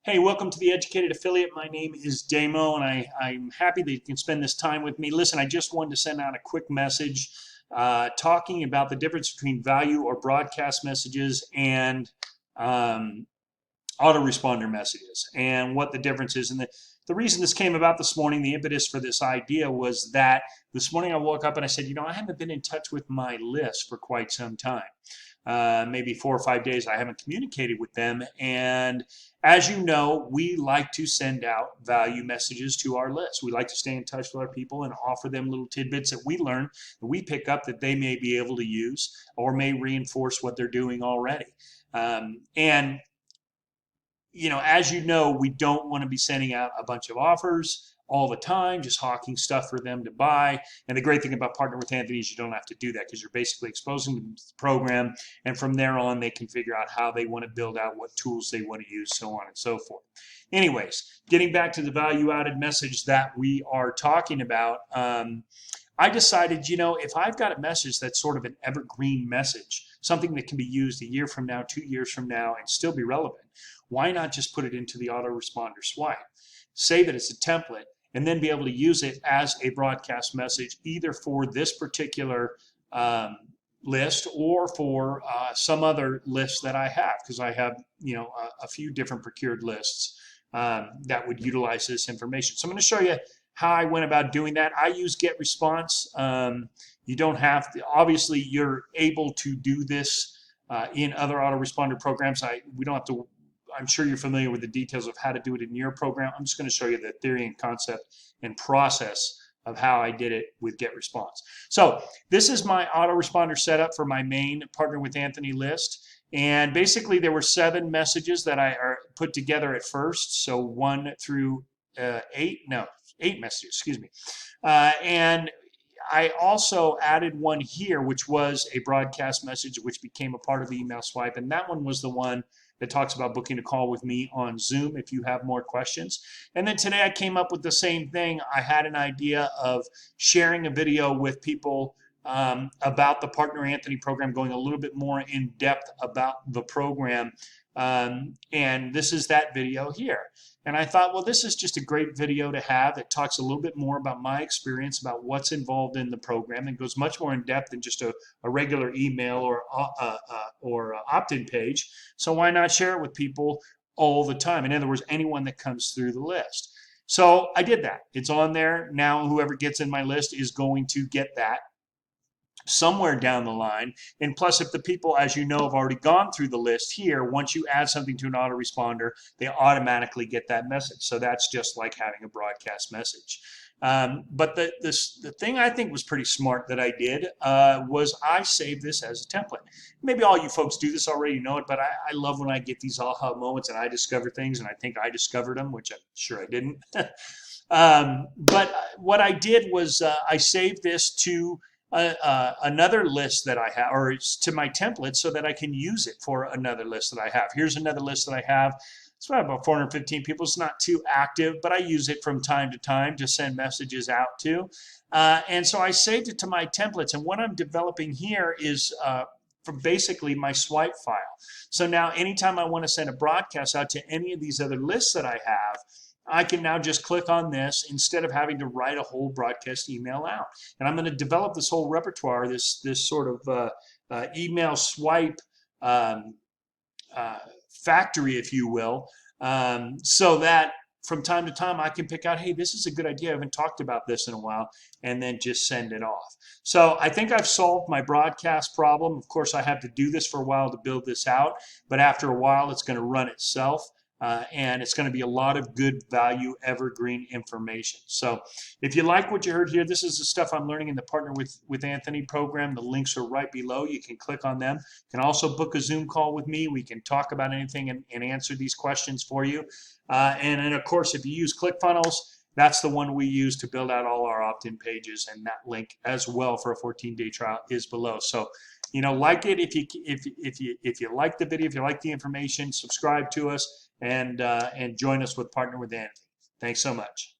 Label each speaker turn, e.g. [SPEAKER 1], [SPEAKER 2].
[SPEAKER 1] Hey, welcome to the Educated Affiliate. My name is Damo, and I'm happy that you can spend this time with me. Listen, I just wanted to send out a quick message talking about the difference between value or broadcast messages and autoresponder messages and what the difference is. And the reason this came about this morning, the impetus for this idea was that this morning I woke up and I said, I haven't been in touch with my list for quite some time. Maybe 4 or 5 days I haven't communicated with them. And as you know, we like to send out value messages to our list. We like to stay in touch with our people and offer them little tidbits that we learn, that we pick up that they may be able to use or may reinforce what they're doing already. And as you know, we don't want to be sending out a bunch of offers all the time, just hawking stuff for them to buy. And the great thing about Partner with Anthony is you don't have to do that because you're basically exposing them to the program. And from there on, they can figure out how they want to build out, what tools they want to use, so on and so forth. Anyways, getting back to the value-added message that we are talking about, I decided, if I've got a message that's sort of an evergreen message, something that can be used a year from now, 2 years from now, and still be relevant, why not just put it into the autoresponder swipe, save it as a template, and then be able to use it as a broadcast message either for this particular list or for some other list that I have, because I have a few different procured lists that would utilize this information. So I'm going to show you how I went about doing that. I use GetResponse. You don't have to, obviously you're able to do this in other autoresponder programs. We don't have to. I'm sure you're familiar with the details of how to do it in your program. I'm just going to show you the theory and concept and process of how I did it with GetResponse. So this is my autoresponder setup for my main Partner with Anthony list. And basically there were 7 messages that I put together at first. So 1 through 8 messages, excuse me. And I also added one here, which was a broadcast message, which became a part of the email swipe. And that one was the one that talks about booking a call with me on Zoom if you have more questions. And then today I came up with the same thing. I had an idea of sharing a video with people about the Partner Anthony program, going a little bit more in depth about the program. And this is that video here. And I thought, well, this is just a great video to have that talks a little bit more about my experience, about what's involved in the program, and goes much more in depth than just a regular email or opt-in page. So why not share it with people all the time? In other words, anyone that comes through the list. So I did that. It's on there. Now whoever gets in my list is going to get that somewhere down the line. And plus, if the people, as you know, have already gone through the list here, once you add something to an autoresponder, they automatically get that message. So that's just like having a broadcast message. But the thing I think was pretty smart that I did was I saved this as a template. Maybe all you folks do this already, know it, but I love when I get these aha moments and I discover things and I think I discovered them, which I'm sure I didn't. But what I did was I saved this to another list that I have, or it's to my template, so that I can use it for another list that I have. Here's another list that I have. It's about 415 people. It's not too active, but I use it from time to time to send messages out to. And so I saved it to my templates. And what I'm developing here is from basically my swipe file. So now anytime I want to send a broadcast out to any of these other lists that I have, I can now just click on this instead of having to write a whole broadcast email out. And I'm going to develop this whole repertoire, this sort of email swipe factory, if you will, so that from time to time I can pick out, hey, this is a good idea. I haven't talked about this in a while, and then just send it off. So I think I've solved my broadcast problem. Of course, I have to do this for a while to build this out, but after a while, it's going to run itself. And it's going to be a lot of good value evergreen information. So if you like what you heard here, this is the stuff I'm learning in the Partner with Anthony program. The links are right below. You can click on them. You can also book a Zoom call with me. We can talk about anything and answer these questions for you. And then, of course, if you use Clickfunnels, that's the one we use to build out all our opt-in pages, and that link as well for a 14-day trial is below. So, like it if you like the video, if you like the information, subscribe to us and join us with Partner with Anthony. Thanks so much.